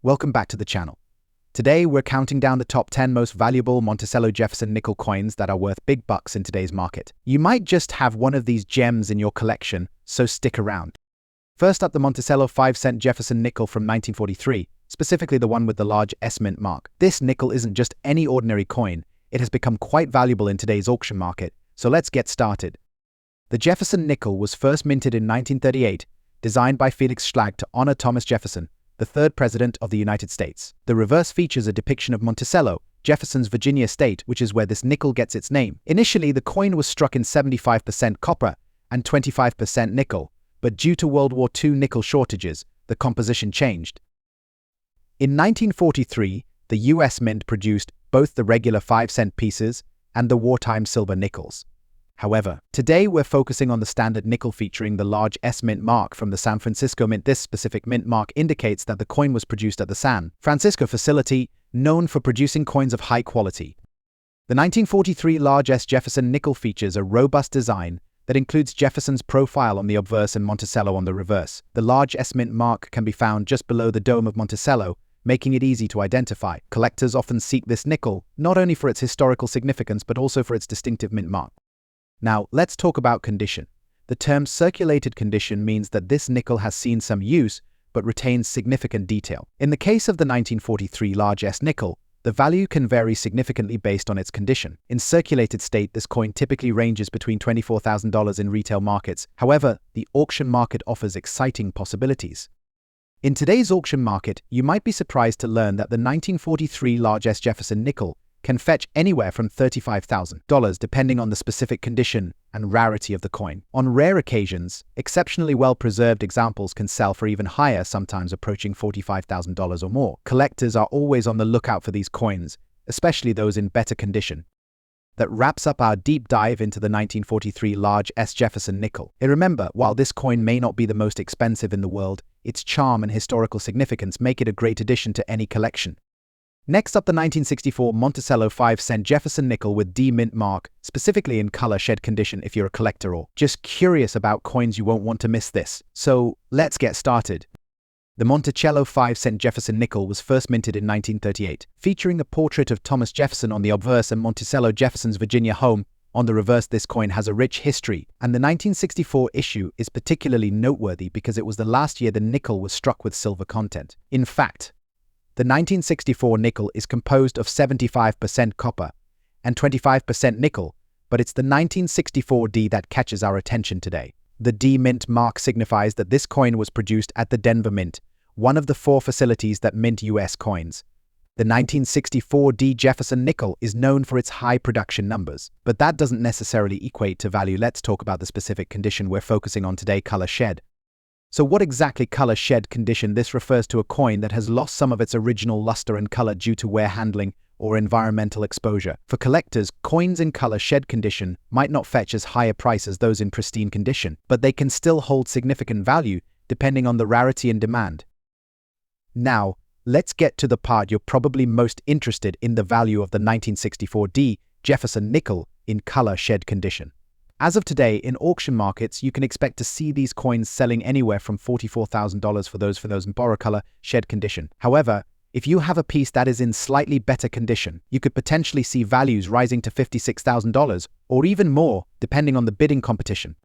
Welcome back to the channel. Today we're counting down the top 10 most valuable Monticello Jefferson nickel coins that are worth big bucks in today's market. You might just have one of these gems in your collection, so stick around. First up, the Monticello 5-cent Jefferson nickel from 1943, specifically the one with the large S mint mark. This nickel isn't just any ordinary coin, it has become quite valuable in today's auction market, so let's get started. The Jefferson nickel was first minted in 1938, designed by Felix Schlag to honor Thomas Jefferson, the third president of the United States. The reverse features a depiction of Monticello, Jefferson's Virginia state, which is where this nickel gets its name. Initially, the coin was struck in 75% copper and 25% nickel, but due to World War II nickel shortages, the composition changed. In 1943, the US Mint produced both the regular 5-cent pieces and the wartime silver nickels. However, today we're focusing on the standard nickel featuring the large S mint mark from the San Francisco Mint. This specific mint mark indicates that the coin was produced at the San Francisco facility, known for producing coins of high quality. The 1943 large S Jefferson nickel features a robust design that includes Jefferson's profile on the obverse and Monticello on the reverse. The large S mint mark can be found just below the dome of Monticello, making it easy to identify. Collectors often seek this nickel, not only for its historical significance but also for its distinctive mint mark. Now, let's talk about condition. The term circulated condition means that this nickel has seen some use but retains significant detail. In the case of the 1943 large S nickel, the value can vary significantly based on its condition. In circulated state, this coin typically ranges between $24,000 in retail markets. However, the auction market offers exciting possibilities. In today's auction market, you might be surprised to learn that the 1943 large S Jefferson nickel can fetch anywhere from $35,000 depending on the specific condition and rarity of the coin. On rare occasions, exceptionally well-preserved examples can sell for even higher, sometimes approaching $45,000 or more. Collectors are always on the lookout for these coins, especially those in better condition. That wraps up our deep dive into the 1943 large S Jefferson nickel. And remember, while this coin may not be the most expensive in the world, its charm and historical significance make it a great addition to any collection. Next up, the 1964 Monticello 5-cent Jefferson nickel with D mint mark, specifically in color shed condition if you're a collector or just curious about coins. You won't want to miss this. So let's get started. The Monticello 5-cent Jefferson nickel was first minted in 1938, featuring a portrait of Thomas Jefferson on the obverse and Monticello Jefferson's Virginia home on the reverse. This coin has a rich history, and the 1964 issue is particularly noteworthy because it was the last year the nickel was struck with silver content. In fact, the 1964 nickel is composed of 75% copper and 25% nickel, but it's the 1964 D that catches our attention today. The D mint mark signifies that this coin was produced at the Denver Mint, one of the 4 facilities that mint US coins. The 1964 D Jefferson nickel is known for its high production numbers, but that doesn't necessarily equate to value. Let's talk about the specific condition we're focusing on today: color shed. So what exactly color shed condition? This refers to a coin that has lost some of its original luster and color due to wear, handling, or environmental exposure. For collectors, coins in color shed condition might not fetch as high a price as those in pristine condition, but they can still hold significant value depending on the rarity and demand. Now, let's get to the part you're probably most interested in: the value of the 1964 D Jefferson nickel in color shed condition. As of today, in auction markets, you can expect to see these coins selling anywhere from $44,000 for those in borrow color shed condition. However, if you have a piece that is in slightly better condition, you could potentially see values rising to $56,000 or even more, depending on the bidding competition.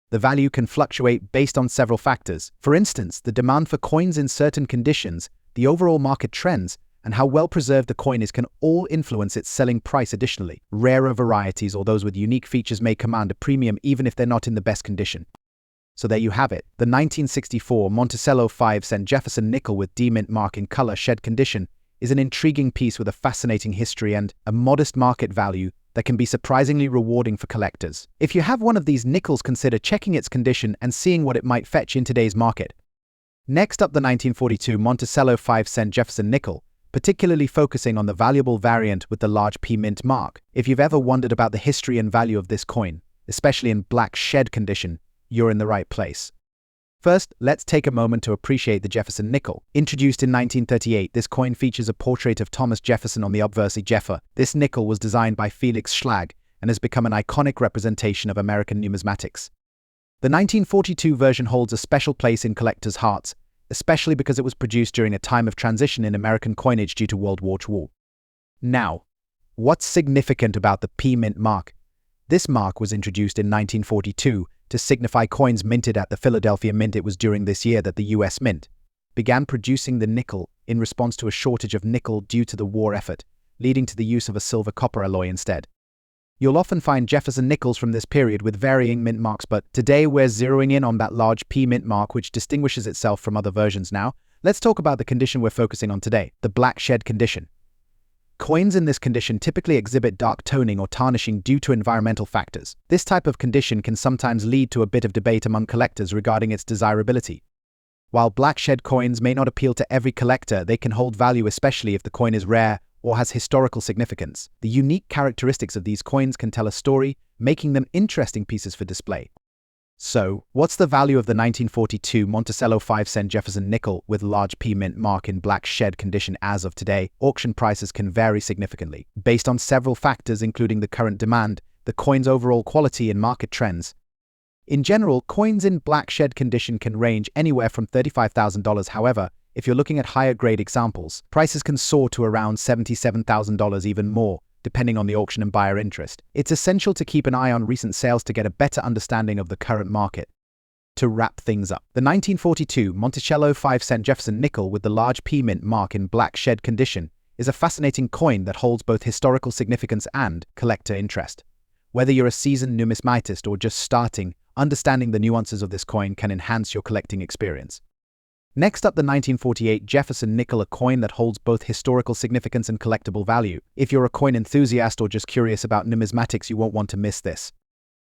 The value can fluctuate based on several factors. For instance, the demand for coins in certain conditions, the overall market trends, and how well preserved the coin is can all influence its selling price. Additionally, rarer varieties or those with unique features may command a premium even if they're not in the best condition. So there you have it, the 1964 Monticello 5-cent Jefferson nickel with D mint mark in color shed condition is an intriguing piece with a fascinating history and a modest market value that can be surprisingly rewarding for collectors. If you have one of these nickels, consider checking its condition and seeing what it might fetch in today's market. Next up, the 1942 Monticello 5-cent Jefferson nickel, particularly focusing on the valuable variant with the large P mint mark. If you've ever wondered about the history and value of this coin, especially in black shed condition, you're in the right place. First, let's take a moment to appreciate the Jefferson nickel. Introduced in 1938, this coin features a portrait of Thomas Jefferson on the obverse. Jeffer. This nickel was designed by Felix Schlag and has become an iconic representation of American numismatics. The 1942 version holds a special place in collectors' hearts, especially because it was produced during a time of transition in American coinage due to World War II. Now, what's significant about the P Mint mark? This mark was introduced in 1942 to signify coins minted at the Philadelphia Mint. It was during this year that the US Mint began producing the nickel in response to a shortage of nickel due to the war effort, leading to the use of a silver-copper alloy instead. You'll often find Jefferson nickels from this period with varying mint marks, but today we're zeroing in on that large P mint mark which distinguishes itself from other versions. Now, let's talk about the condition we're focusing on today, the black shed condition. Coins in this condition typically exhibit dark toning or tarnishing due to environmental factors. This type of condition can sometimes lead to a bit of debate among collectors regarding its desirability. While black shed coins may not appeal to every collector, they can hold value, especially if the coin is rare or has historical significance. The unique characteristics of these coins can tell a story, making them interesting pieces for display. So, what's the value of the 1942 Monticello 5-cent Jefferson nickel with large P mint mark in black shed condition as of today? Auction prices can vary significantly, based on several factors including the current demand, the coin's overall quality, and market trends. In general, coins in black shed condition can range anywhere from $35,000. However, if you're looking at higher grade examples, prices can soar to around $77,000, even more, depending on the auction and buyer interest. It's essential to keep an eye on recent sales to get a better understanding of the current market. To wrap things up, the 1942 Monticello 5-cent Jefferson nickel with the large P mint mark in black shed condition is a fascinating coin that holds both historical significance and collector interest. Whether you're a seasoned numismatist or just starting, understanding the nuances of this coin can enhance your collecting experience. Next up, the 1948 Jefferson nickel, a coin that holds both historical significance and collectible value. If you're a coin enthusiast or just curious about numismatics, you won't want to miss this.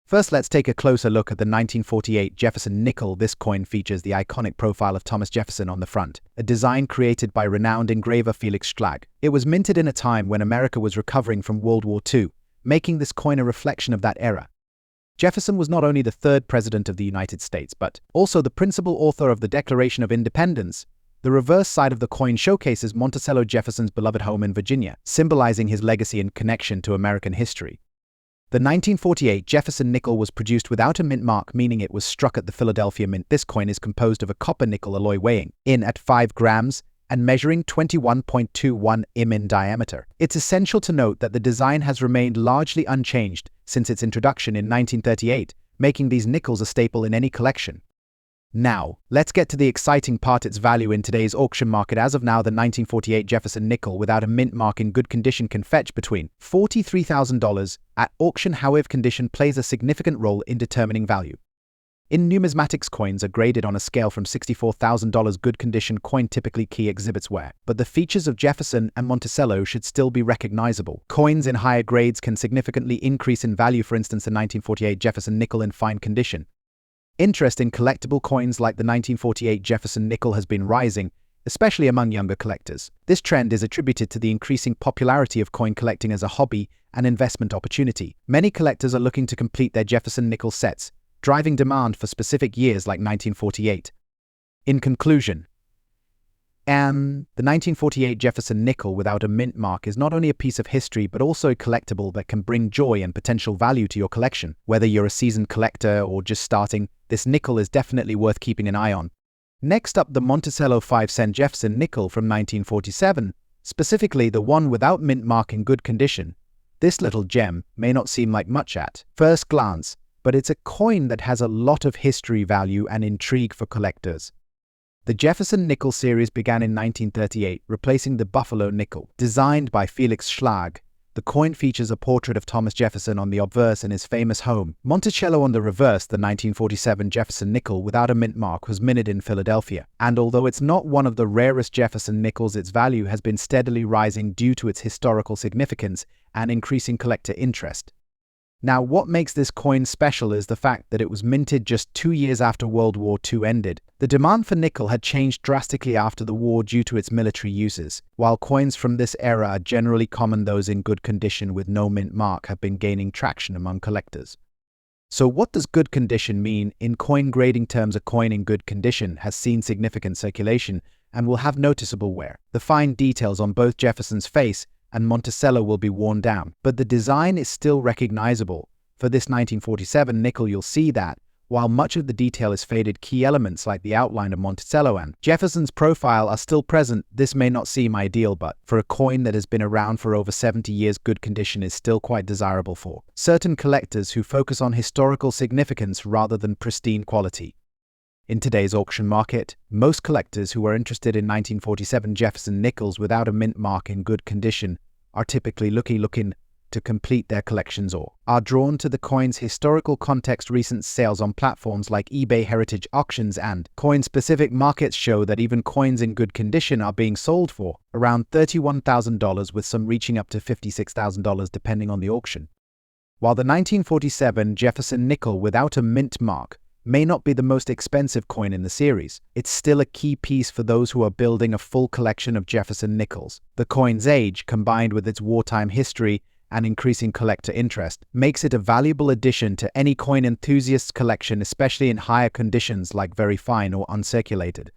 First, let's take a closer look at the 1948 Jefferson nickel. This coin features the iconic profile of Thomas Jefferson on the front, a design created by renowned engraver Felix Schlag. It was minted in a time when America was recovering from World War II, making this coin a reflection of that era. Jefferson was not only the third president of the United States, but also the principal author of the Declaration of Independence. The reverse side of the coin showcases Monticello Jefferson's beloved home in Virginia, symbolizing his legacy and connection to American history. The 1948 Jefferson nickel was produced without a mint mark, meaning it was struck at the Philadelphia Mint. This coin is composed of a copper nickel alloy weighing in at 5 grams and measuring 21.21 mm in diameter. It's essential to note that the design has remained largely unchanged since its introduction in 1938, making these nickels a staple in any collection. Now, let's get to the exciting part, its value in today's auction market. As of now, the 1948 Jefferson nickel without a mint mark in good condition can fetch between $43,000 at auction. However, condition plays a significant role in determining value. In numismatics, coins are graded on a scale from $64,000. Good condition coin typically key exhibits wear, but the features of Jefferson and Monticello should still be recognizable. Coins in higher grades can significantly increase in value, for instance the 1948 Jefferson nickel in fine condition. Interest in collectible coins like the 1948 Jefferson nickel has been rising, especially among younger collectors. This trend is attributed to the increasing popularity of coin collecting as a hobby and investment opportunity. Many collectors are looking to complete their Jefferson nickel sets, driving demand for specific years like 1948. In conclusion, the 1948 Jefferson nickel without a mint mark is not only a piece of history but also a collectible that can bring joy and potential value to your collection. Whether you're a seasoned collector or just starting, this nickel is definitely worth keeping an eye on. Next up, the Monticello 5-cent Jefferson nickel from 1947, specifically the one without mint mark in good condition. This little gem may not seem like much at first glance, but it's a coin that has a lot of history value and intrigue for collectors. The Jefferson nickel series began in 1938, replacing the Buffalo nickel. Designed by Felix Schlag, the coin features a portrait of Thomas Jefferson on the obverse in his famous home. Monticello on the reverse, the 1947 Jefferson nickel without a mint mark was minted in Philadelphia. And although it's not one of the rarest Jefferson nickels, its value has been steadily rising due to its historical significance and increasing collector interest. Now, what makes this coin special is the fact that it was minted just 2 years after World War II ended. The demand for nickel had changed drastically after the war due to its military uses. While coins from this era are generally common, those in good condition with no mint mark have been gaining traction among collectors. So what does good condition mean? In coin grading terms, a coin in good condition has seen significant circulation and will have noticeable wear. The fine details on both Jefferson's face and Monticello will be worn down, but the design is still recognizable. For this 1947 nickel, you'll see that, While much of the detail is faded, key elements like the outline of Monticello and Jefferson's profile are still present. This may not seem ideal, but for a coin that has been around for over 70 years, good condition is still quite desirable for certain collectors who focus on historical significance rather than pristine quality. In today's auction market, most collectors who are interested in 1947 Jefferson nickels without a mint mark in good condition are typically looking to complete their collections or are drawn to the coin's historical context. Recent sales on platforms like eBay, heritage auctions, and coin-specific markets show that even coins in good condition are being sold for around $31,000, with some reaching up to $56,000 depending on the auction. While the 1947 Jefferson nickel without a mint mark may not be the most expensive coin in the series, it's still a key piece for those who are building a full collection of Jefferson nickels. The coin's age, combined with its wartime history and increasing collector interest, makes it a valuable addition to any coin enthusiast's collection, especially in higher conditions like very fine or uncirculated.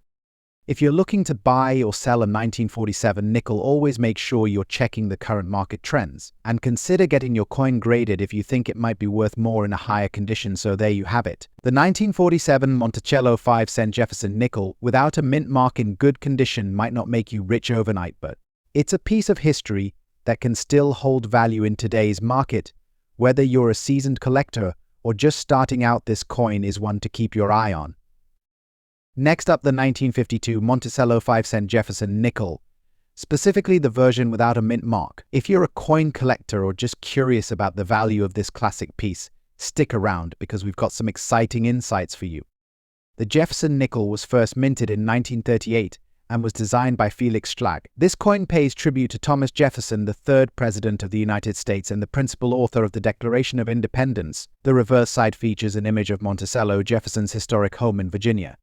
If you're looking to buy or sell a 1947 nickel, always make sure you're checking the current market trends, and consider getting your coin graded if you think it might be worth more in a higher condition. So there you have it. The 1947 Monticello 5-cent Jefferson nickel without a mint mark in good condition might not make you rich overnight, but it's a piece of history that can still hold value in today's market. Whether you're a seasoned collector or just starting out, this coin is one to keep your eye on. Next up, the 1952 Monticello 5-cent Jefferson nickel, specifically the version without a mint mark. If you're a coin collector or just curious about the value of this classic piece, stick around because we've got some exciting insights for you. The Jefferson nickel was first minted in 1938 and was designed by Felix Schlag. This coin pays tribute to Thomas Jefferson, the third President of the United States and the principal author of the Declaration of Independence. The reverse side features an image of Monticello, Jefferson's historic home in Virginia.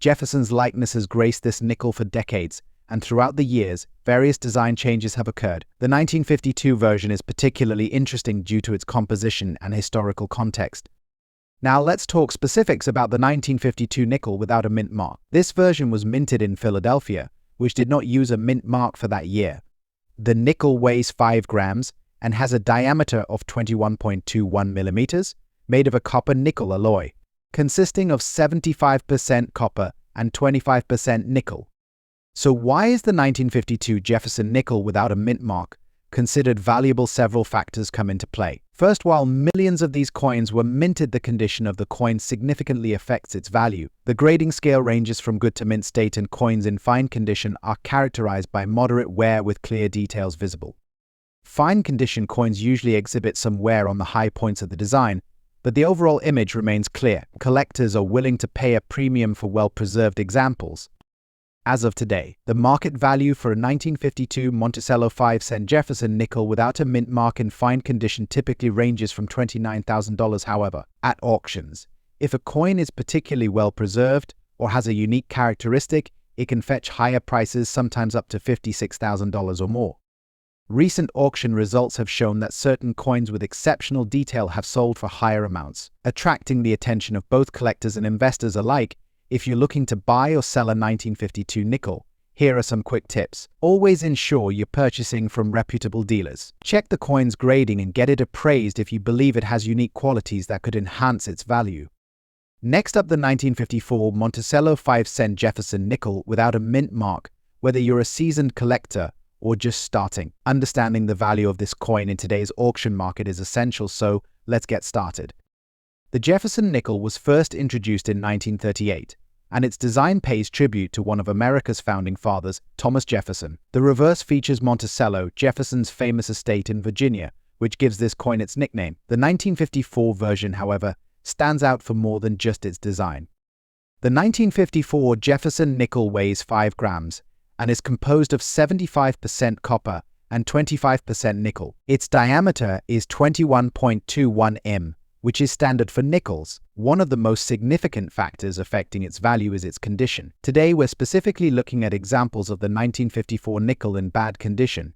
Jefferson's likeness has graced this nickel for decades, and throughout the years, various design changes have occurred. The 1952 version is particularly interesting due to its composition and historical context. Now let's talk specifics about the 1952 nickel without a mint mark. This version was minted in Philadelphia, which did not use a mint mark for that year. The nickel weighs 5 grams and has a diameter of 21.21 millimeters, made of a copper-nickel alloy, consisting of 75% copper and 25% nickel. So why is the 1952 Jefferson nickel without a mint mark considered valuable? Several factors come into play. First, while millions of these coins were minted, the condition of the coin significantly affects its value. The grading scale ranges from good to mint state, and coins in fine condition are characterized by moderate wear with clear details visible. Fine condition coins usually exhibit some wear on the high points of the design, but the overall image remains clear. Collectors are willing to pay a premium for well-preserved examples. As of today, the market value for a 1952 Monticello 5-cent Jefferson nickel without a mint mark in fine condition typically ranges from $29,000. However, at auctions, if a coin is particularly well preserved or has a unique characteristic, it can fetch higher prices, sometimes up to $56,000 or more. Recent auction results have shown that certain coins with exceptional detail have sold for higher amounts, attracting the attention of both collectors and investors alike. If you're looking to buy or sell a 1952 nickel, here are some quick tips. Always ensure you're purchasing from reputable dealers. Check the coin's grading and get it appraised if you believe it has unique qualities that could enhance its value. Next up, the 1954 Monticello 5-cent Jefferson nickel without a mint mark. Whether you're a seasoned collector or just starting, understanding the value of this coin in today's auction market is essential, so let's get started. The Jefferson nickel was first introduced in 1938, and its design pays tribute to one of America's founding fathers, Thomas Jefferson. The reverse features Monticello, Jefferson's famous estate in Virginia, which gives this coin its nickname. The 1954 version, however, stands out for more than just its design. The 1954 Jefferson nickel weighs 5 grams and is composed of 75% copper and 25% nickel. Its diameter is 21.21 m, which is standard for nickels. One of the most significant factors affecting its value is its condition. Today, we're specifically looking at examples of the 1954 nickel in bad condition.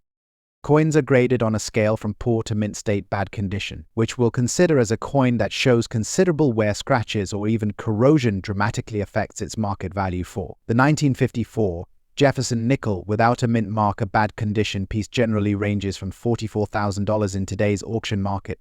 Coins are graded on a scale from poor to mint state bad condition, which we'll consider as a coin that shows considerable wear, scratches, or even corrosion dramatically affects its market value. For the 1954 Jefferson nickel without a mint mark, a bad condition piece generally ranges from $44,000 in today's auction market.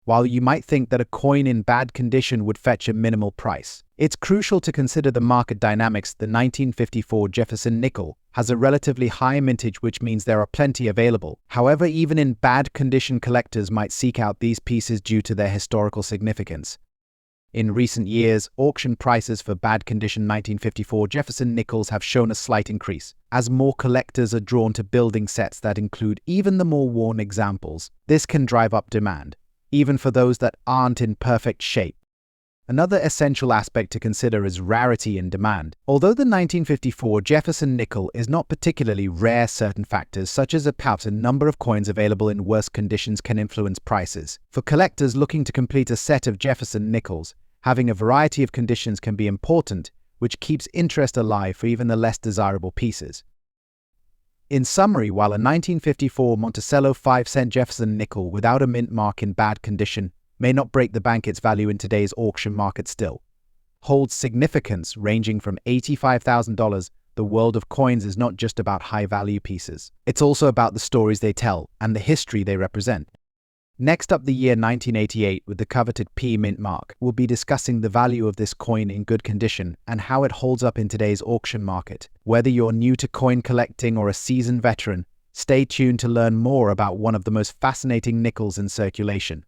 while you might think that a coin in bad condition would fetch a minimal price. It's crucial to consider the market dynamics. The 1954 Jefferson nickel has a relatively high mintage, which means there are plenty available. However, even in bad condition, collectors might seek out these pieces due to their historical significance. In recent years, auction prices for bad condition 1954 Jefferson nickels have shown a slight increase, as more collectors are drawn to building sets that include even the more worn examples. This can drive up demand, even for those that aren't in perfect shape. Another essential aspect to consider is rarity and demand. Although the 1954 Jefferson nickel is not particularly rare, certain factors such as a number of coins available in worse conditions can influence prices. For collectors looking to complete a set of Jefferson nickels, having a variety of conditions can be important, which keeps interest alive for even the less desirable pieces. In summary, while a 1954 Monticello 5-cent Jefferson nickel without a mint mark in bad condition may not break the bank, its value in today's auction market still holds significance, ranging from $85,000. The world of coins is not just about high-value pieces. It's also about the stories they tell and the history they represent. Next up, the year 1988 with the coveted P mint mark. We'll be discussing the value of this coin in good condition and how it holds up in today's auction market. Whether you're new to coin collecting or a seasoned veteran, stay tuned to learn more about one of the most fascinating nickels in circulation.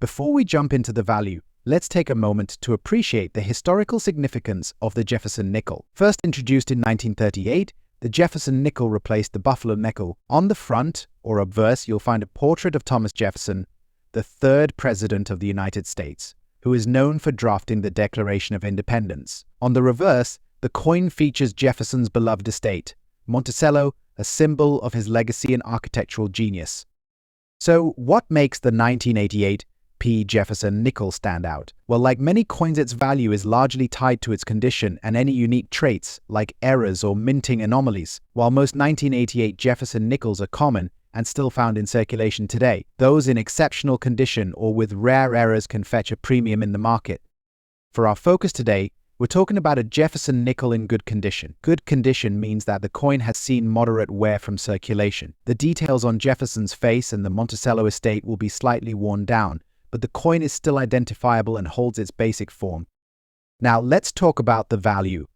Before we jump into the value, let's take a moment to appreciate the historical significance of the Jefferson nickel. First introduced in 1938, the Jefferson nickel replaced the Buffalo nickel. On the front, or obverse, you'll find a portrait of Thomas Jefferson, the third President of the United States, who is known for drafting the Declaration of Independence. On the reverse, the coin features Jefferson's beloved estate, Monticello, a symbol of his legacy and architectural genius. So, what makes the 1988 P. Jefferson nickel stand out? Well, like many coins, its value is largely tied to its condition and any unique traits, like errors or minting anomalies. While most 1988 Jefferson nickels are common and still found in circulation today, those in exceptional condition or with rare errors can fetch a premium in the market. For our focus today, we're talking about a Jefferson nickel in good condition. Good condition means that the coin has seen moderate wear from circulation. The details on Jefferson's face and the Monticello estate will be slightly worn down, but the coin is still identifiable and holds its basic form. Now let's talk about the value.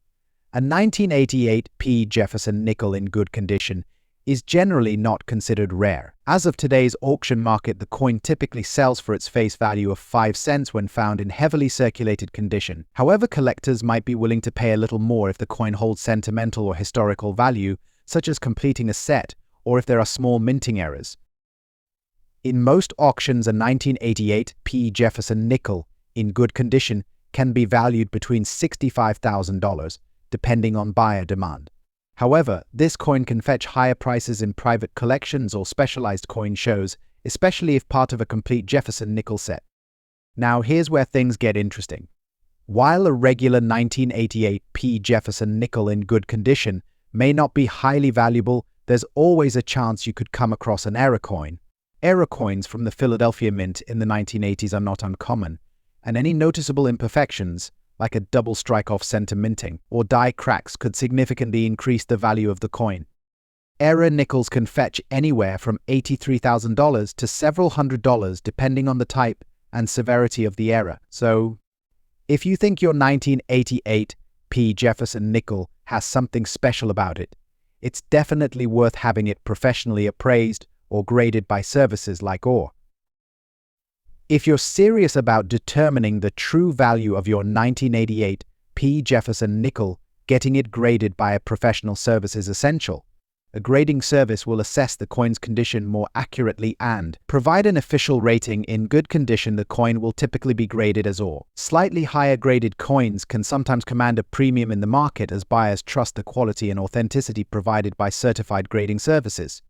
A 1988 P. Jefferson nickel in good condition is generally not considered rare. As of today's auction market, the coin typically sells for its face value of 5 cents when found in heavily circulated condition. However, collectors might be willing to pay a little more if the coin holds sentimental or historical value, such as completing a set, or if there are small minting errors. In most auctions, a 1988 P. Jefferson nickel in good condition can be valued between $65,000, depending on buyer demand. However, this coin can fetch higher prices in private collections or specialized coin shows, especially if part of a complete Jefferson nickel set. Now, here's where things get interesting. While a regular 1988 P. Jefferson nickel in good condition may not be highly valuable, there's always a chance you could come across an error coin. Error coins from the Philadelphia Mint in the 1980s are not uncommon, and any noticeable imperfections, like a double strike-off center minting or die cracks, could significantly increase the value of the coin. Error nickels can fetch anywhere from $83,000 to several $100s depending on the type and severity of the error. So, if you think your 1988 P. Jefferson nickel has something special about it, it's definitely worth having it professionally appraised or graded by services like OR. If you're serious about determining the true value of your 1988 P. Jefferson nickel, getting it graded by a professional service is essential. A grading service will assess the coin's condition more accurately and provide an official rating. In good condition, the coin will typically be graded as OR. Slightly higher graded coins can sometimes command a premium in the market as buyers trust the quality and authenticity provided by certified grading services.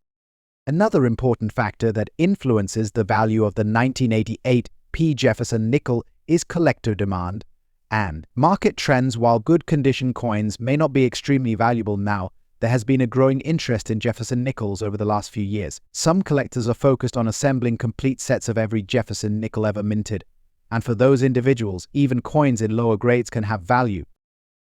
Another important factor that influences the value of the 1988 P. Jefferson nickel is collector demand and market trends. While good condition coins may not be extremely valuable now, there has been a growing interest in Jefferson nickels over the last few years. Some collectors are focused on assembling complete sets of every Jefferson nickel ever minted, and for those individuals, even coins in lower grades can have value.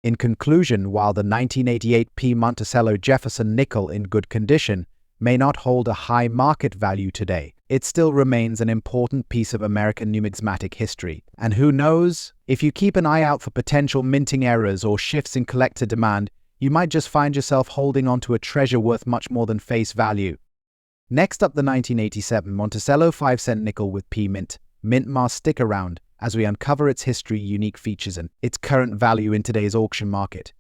In conclusion, while the 1988 P. Monticello Jefferson nickel in good condition may not hold a high market value today, it still remains an important piece of American numismatic history. And who knows, if you keep an eye out for potential minting errors or shifts in collector demand, you might just find yourself holding onto a treasure worth much more than face value. Next up, the 1987 Monticello 5-cent nickel with P mint. Mint must stick around as we uncover its history, unique features, and its current value in today's auction market.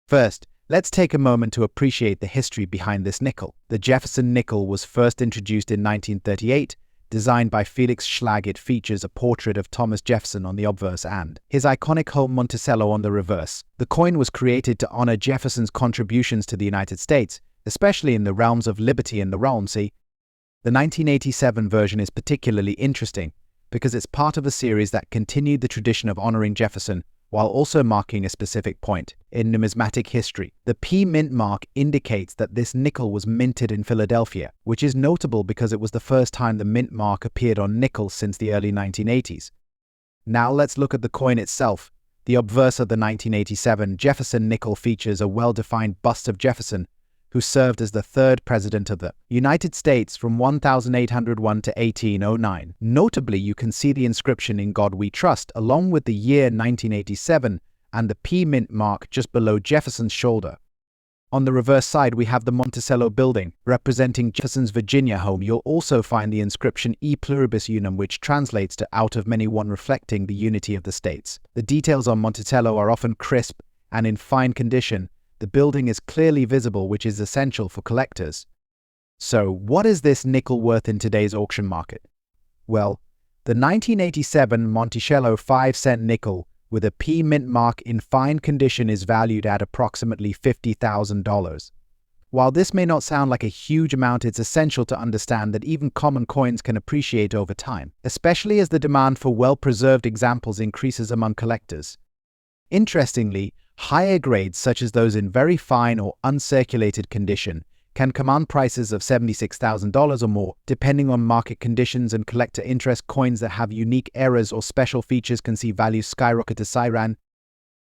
First, let's take a moment to appreciate the history behind this nickel. The Jefferson nickel was first introduced in 1938, designed by Felix Schlag. It features a portrait of Thomas Jefferson on the obverse and his iconic home Monticello on the reverse. The coin was created to honor Jefferson's contributions to the United States, especially in the realms of liberty and the rarity. The 1987 version is particularly interesting because it's part of a series that continued the tradition of honoring Jefferson while also marking a specific point in numismatic history. The P mint mark indicates that this nickel was minted in Philadelphia, which is notable because it was the first time the mint mark appeared on nickels since the early 1980s. Now let's look at the coin itself. The obverse of the 1987 Jefferson nickel features a well-defined bust of Jefferson, who served as the third president of the United States from 1801 to 1809. Notably, you can see the inscription "In God We Trust" along with the year 1987 and the P mint mark just below Jefferson's shoulder. On the reverse side, we have the Monticello building, representing Jefferson's Virginia home. You'll also find the inscription "E pluribus unum," which translates to "out of many one," reflecting the unity of the states. The details on Monticello are often crisp and in fine condition. The building is clearly visible, which is essential for collectors. So, what is this nickel worth in today's auction market? Well, the 1987 Monticello 5-cent nickel with a P mint mark in fine condition is valued at approximately $50,000. While this may not sound like a huge amount, it's essential to understand that even common coins can appreciate over time, especially as the demand for well-preserved examples increases among collectors. Interestingly, higher grades, such as those in very fine or uncirculated condition, can command prices of $76,000 or more, depending on market conditions and collector interest. Coins that have unique errors or special features can see values skyrocket to Siran.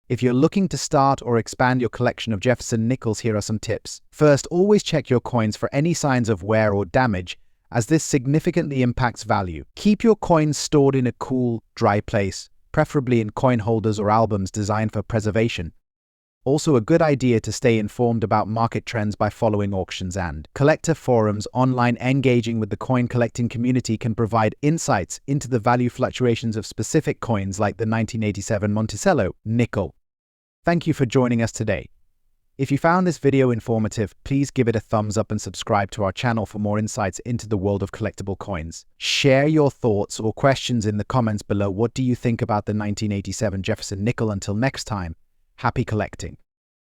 If you're looking to start or expand your collection of Jefferson nickels, here are some tips. First, always check your coins for any signs of wear or damage, as this significantly impacts value. Keep your coins stored in a cool, dry place, preferably in coin holders or albums designed for preservation. Also, a good idea to stay informed about market trends by following auctions and collector forums online. Engaging with the coin collecting community can provide insights into the value fluctuations of specific coins like the 1987 Monticello nickel. Thank you for joining us today. If you found this video informative, please give it a thumbs up and subscribe to our channel for more insights into the world of collectible coins. Share your thoughts or questions in the comments below. What do you think about the 1987 Jefferson nickel? Until next time, happy collecting.